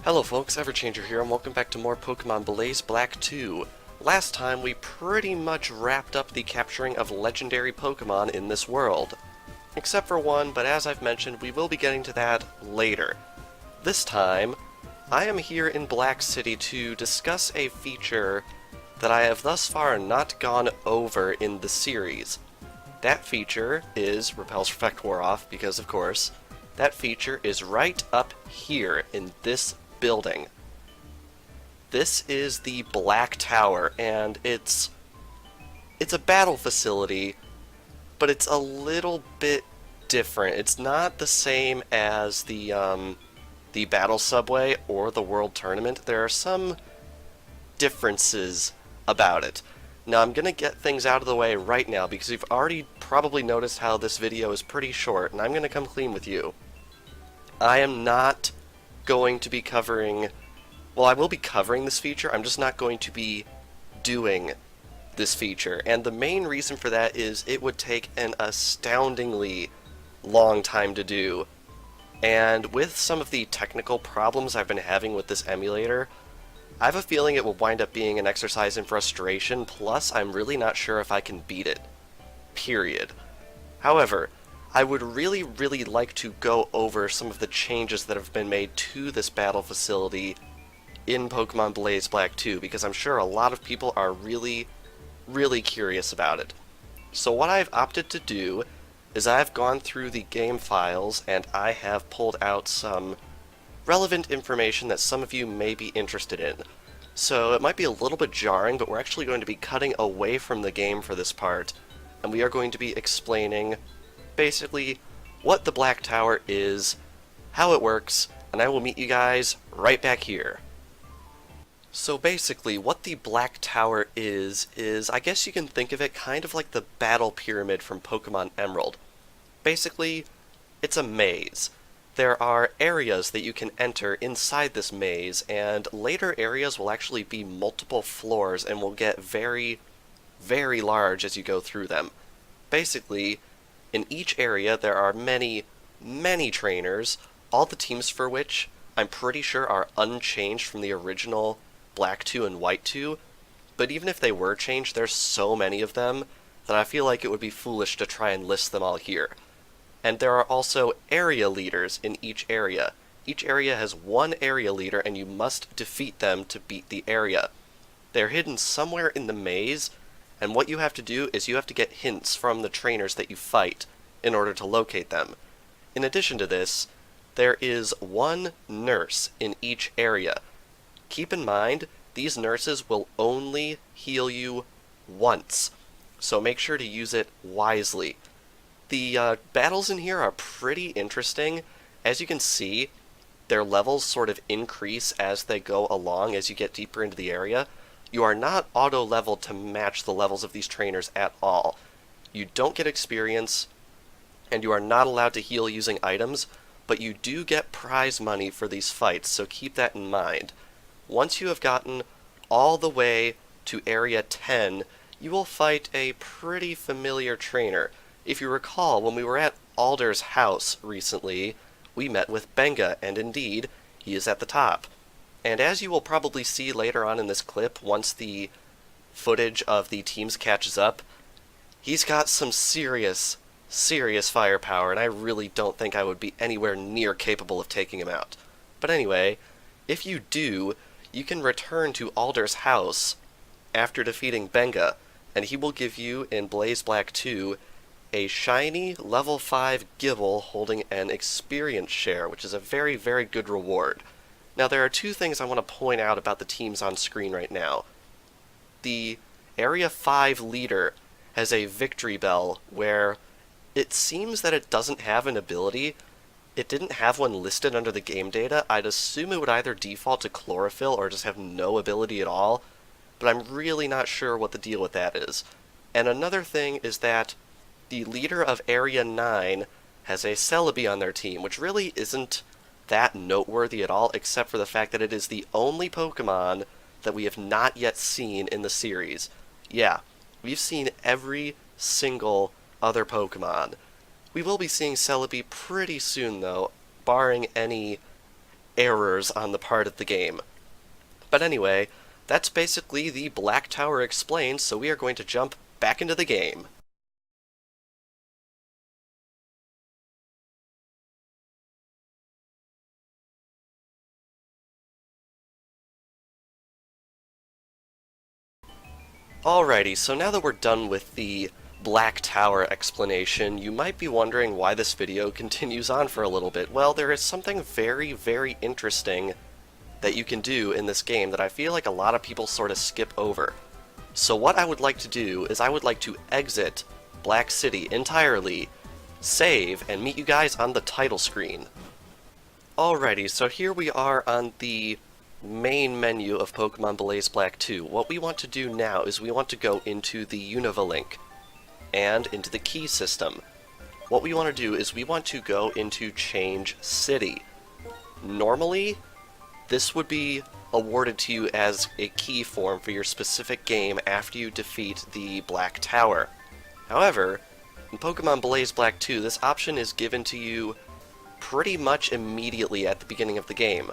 Hello folks, Everchanger here, and welcome back to more Pokemon Blaze Black 2. Last time, we pretty much wrapped up the capturing of legendary Pokemon in this world. Except for one, but as I've mentioned, we will be getting to that later. This time, I am here in Black City to discuss a feature that I have thus far not gone over in the series. That feature is Repel's Perfect Wore Off, because of course, that feature is right up here in this building. This is the Black Tower, and it's a battle facility, but it's a little bit different. It's not the same as the Battle Subway or the World Tournament. There are some differences about it. Now I'm gonna get things out of the way right now because you've already probably noticed how this video is pretty short, and I'm gonna come clean with you. I am not going to be covering, well, I will be covering this feature, I'm just not going to be doing this feature, and the main reason for that is it would take an astoundingly long time to do, and with some of the technical problems I've been having with this emulator, I have a feeling it will wind up being an exercise in frustration, plus I'm really not sure if I can beat it. Period. However, I would really like to go over some of the changes that have been made to this battle facility in Pokemon Blaze Black 2, because I'm sure a lot of people are really curious about it. So what I've opted to do is I've gone through the game files and I have pulled out some relevant information that some of you may be interested in. So it might be a little bit jarring, but we're actually going to be cutting away from the game for this part, and we are going to be explaining basically what the Black Tower is, how it works, and I will meet you guys right back here. So basically, what the Black Tower is I guess you can think of it kind of like the Battle Pyramid from Pokemon Emerald. Basically, it's a maze. There are areas that you can enter inside this maze, and later areas will actually be multiple floors and will get very large as you go through them. Basically, in each area there are many trainers, all the teams for which I'm pretty sure are unchanged from the original Black 2 and White 2, but even if they were changed, there's so many of them that I feel like it would be foolish to try and list them all here. And there are also area leaders in each area. Each area has one area leader, and you must defeat them to beat the area. They're hidden somewhere in the maze, and what you have to do is you have to get hints from the trainers that you fight in order to locate them. In addition to this, there is one nurse in each area. Keep in mind, these nurses will only heal you once, so make sure to use it wisely. The battles in here are pretty interesting. As you can see, their levels sort of increase as they go along as you get deeper into the area. You are not auto-leveled to match the levels of these trainers at all. You don't get experience, and you are not allowed to heal using items, but you do get prize money for these fights, so keep that in mind. Once you have gotten all the way to Area 10, you will fight a pretty familiar trainer. If you recall, when we were at Alder's house recently, we met with Benga, and indeed, he is at the top. And as you will probably see later on in this clip, once the footage of the teams catches up, he's got some serious firepower, and I really don't think I would be anywhere near capable of taking him out. But anyway, if you do, you can return to Alder's house after defeating Benga, and he will give you, in Blaze Black 2, a shiny level 5 Gible holding an experience share, which is a very good reward. Now, there are two things I want to point out about the teams on screen right now. The Area 5 leader has a victory bell where it seems that it doesn't have an ability. It didn't have one listed under the game data. I'd assume it would either default to chlorophyll or just have no ability at all, but I'm really not sure what the deal with that is. And another thing is that the leader of Area 9 has a Celebi on their team, which really isn't that noteworthy at all, except for the fact that it is the only Pokemon that we have not yet seen in the series. Yeah, we've seen every single other Pokemon. We will be seeing Celebi pretty soon, though, barring any errors on the part of the game. But anyway, that's basically the Black Tower explained, so we are going to jump back into the game. Alrighty, so now that we're done with the Black Tower explanation, you might be wondering why this video continues on for a little bit. Well, there is something very, very interesting that you can do in this game that I feel like a lot of people sort of skip over. So what I would like to do is I would like to exit Black City entirely, save, and meet you guys on the title screen. Alrighty, so here we are on the main menu of Pokemon Blaze Black 2. What we want to do now is we want to go into the Unova link and into the key system. What we want to do is we want to go into Change City. Normally, this would be awarded to you as a key form for your specific game after you defeat the Black Tower. However, in Pokemon Blaze Black 2, this option is given to you pretty much immediately at the beginning of the game.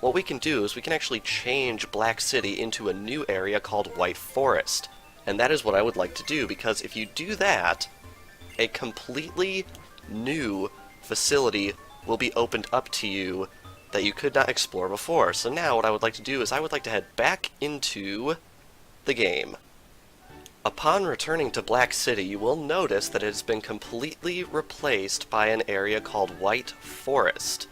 What we can do is we can actually change Black City into a new area called White Forest. And that is what I would like to do, because if you do that, a completely new facility will be opened up to you that you could not explore before. So now what I would like to do is I would like to head back into the game. Upon returning to Black City, you will notice that it has been completely replaced by an area called White Forest.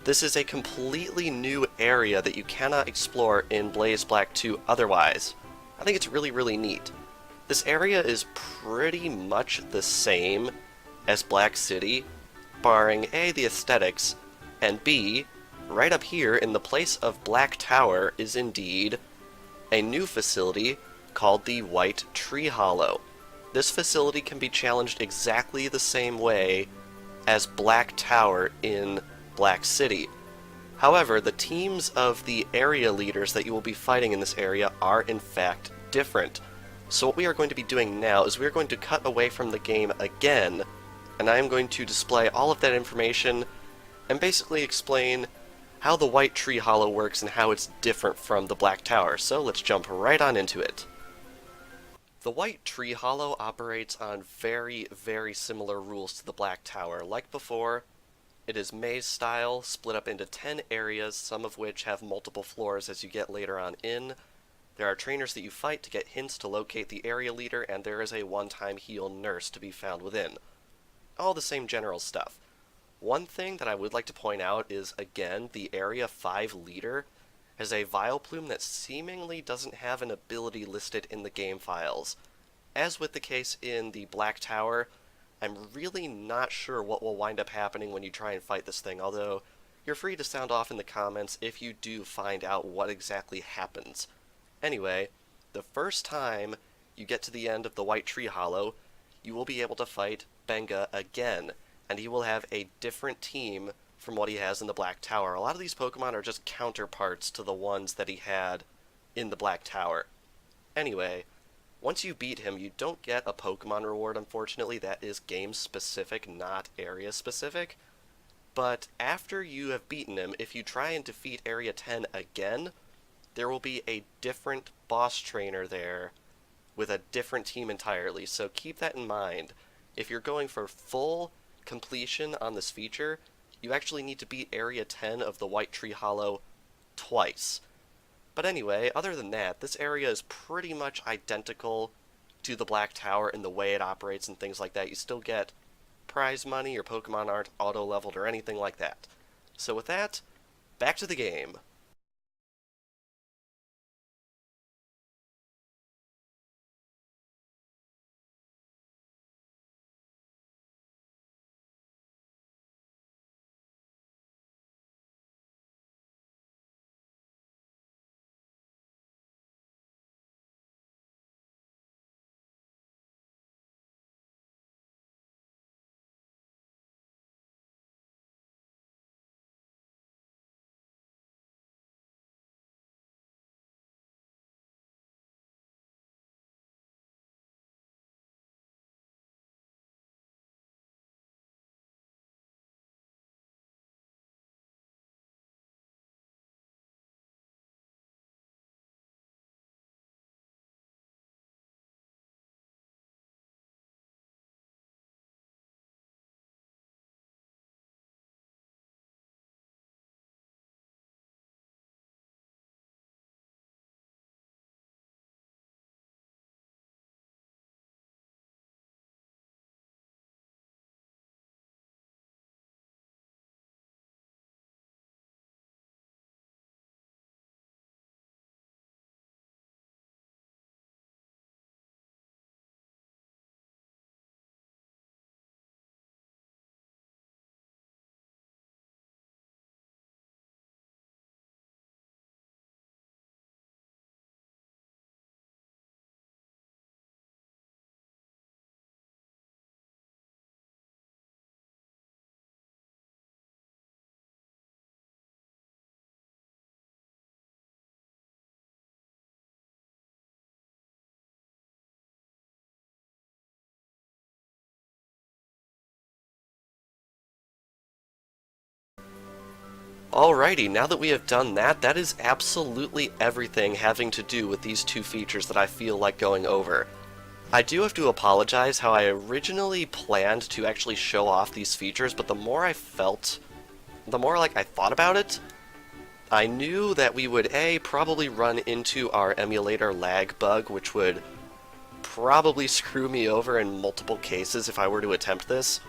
This is a completely new area that you cannot explore in Blaze Black 2 otherwise. I think it's really, really neat. This area is pretty much the same as Black City, barring A, the aesthetics, and B, right up here in the place of Black Tower is indeed a new facility called the White Tree Hollow. This facility can be challenged exactly the same way as Black Tower in Black City. However, the teams of the area leaders that you will be fighting in this area are in fact different. So what we are going to be doing now is we are going to cut away from the game again, and I am going to display all of that information and basically explain how the White Tree Hollow works and how it's different from the Black Tower. So let's jump right on into it. The White Tree Hollow operates on very, very similar rules to the Black Tower. Like before, it is maze style, split up into 10 areas, some of which have multiple floors as you get later on in. There are trainers that you fight to get hints to locate the area leader, and there is a one-time heal nurse to be found within. All the same general stuff. One thing that I would like to point out is, again, the Area 5 leader has a Vileplume that seemingly doesn't have an ability listed in the game files. As with the case in the Black Tower, I'm really not sure what will wind up happening when you try and fight this thing, although you're free to sound off in the comments if you do find out what exactly happens. Anyway, the first time you get to the end of the White Tree Hollow, you will be able to fight Benga again, and he will have a different team from what he has in the Black Tower. A lot of these Pokemon are just counterparts to the ones that he had in the Black Tower. Anyway, once you beat him, you don't get a Pokemon reward, unfortunately. That is game-specific, not area-specific. But after you have beaten him, if you try and defeat Area 10 again, there will be a different boss trainer there with a different team entirely. So keep that in mind. If you're going for full completion on this feature, you actually need to beat Area 10 of the White Tree Hollow twice. But anyway, other than that, this area is pretty much identical to the Black Tower in the way it operates and things like that. You still get prize money, your Pokemon aren't auto-leveled or anything like that. So with that, back to the game. Alrighty, now that we have done that, that is absolutely everything having to do with these two features that I feel like going over. I do have to apologize how I originally planned to actually show off these features, but the more I thought about it, I knew that we would probably run into our emulator lag bug, which would probably screw me over in multiple cases if I were to attempt this.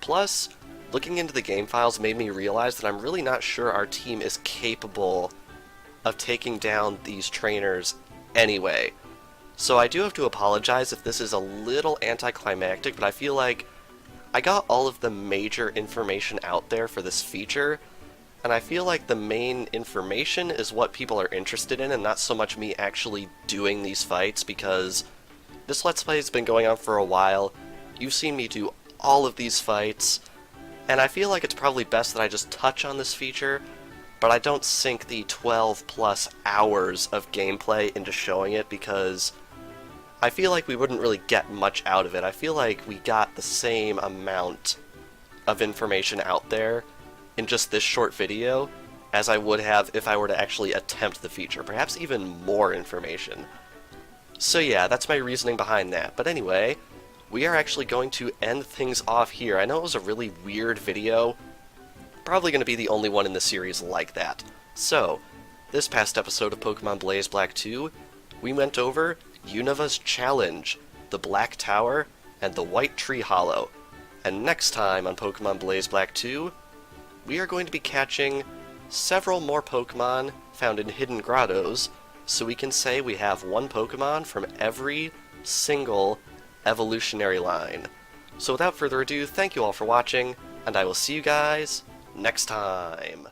Plus, looking into the game files made me realize that I'm really not sure our team is capable of taking down these trainers anyway. So I do have to apologize if this is a little anticlimactic, but I feel like I got all of the major information out there for this feature, and I feel like the main information is what people are interested in and not so much me actually doing these fights, because this Let's Play has been going on for a while. You've seen me do all of these fights, and I feel like it's probably best that I just touch on this feature, but I don't sink the 12 plus hours of gameplay into showing it, because I feel like we wouldn't really get much out of it. I feel like we got the same amount of information out there in just this short video as I would have if I were to actually attempt the feature, perhaps even more information. So yeah, that's my reasoning behind that. But anyway, we are actually going to end things off here. I know it was a really weird video, probably going to be the only one in the series like that. So, this past episode of Pokemon Blaze Black 2, we went over Unova's Challenge, the Black Tower, and the White Tree Hollow. And next time on Pokemon Blaze Black 2, we are going to be catching several more Pokemon found in hidden grottos, so we can say we have one Pokemon from every single evolutionary line. So without further ado, thank you all for watching, and I will see you guys next time.